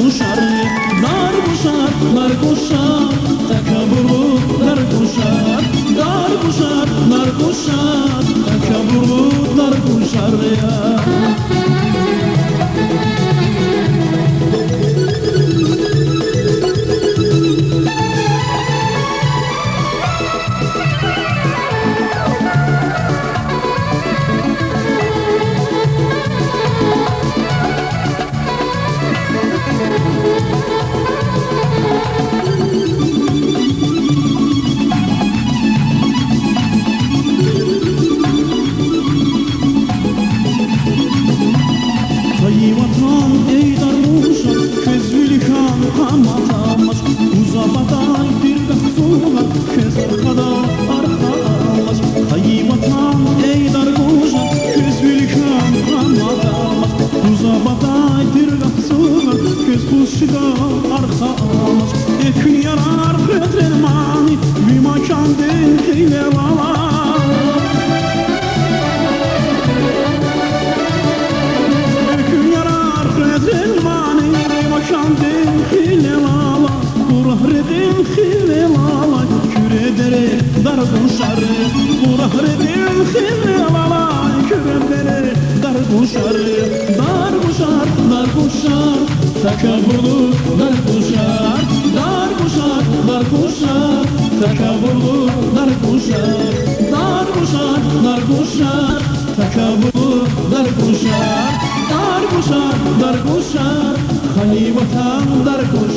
kuşar, dar kuşar, dar kuşar, takabburlar kuşar, dar kuşar, dar kuşar, takabburlar kuşar ya. Ey vatan, ey darmuşam, kezülkan hamatamış, uzabaday bir gahsular, kez arkada arkadaş. Ey vatan, ey darmuşam, kezülkan hamatamış, uzabaday bir gahsular, kez kuşida arkadaş. Ekün yarar pedremani, bir makan değil eyvallah. Dar kuşar, kurahredim khilala, kürebleri dar kuşar, dar kuşar, dar kuşar, takabburlu dar kuşar, dar kuşar, dar kuşar, takabburlu dar kuşar, dar kuşar, dar kuşar, takabburlu dar kuşar, dar kuşar, dar kuşar, hani vatan dar kuşar.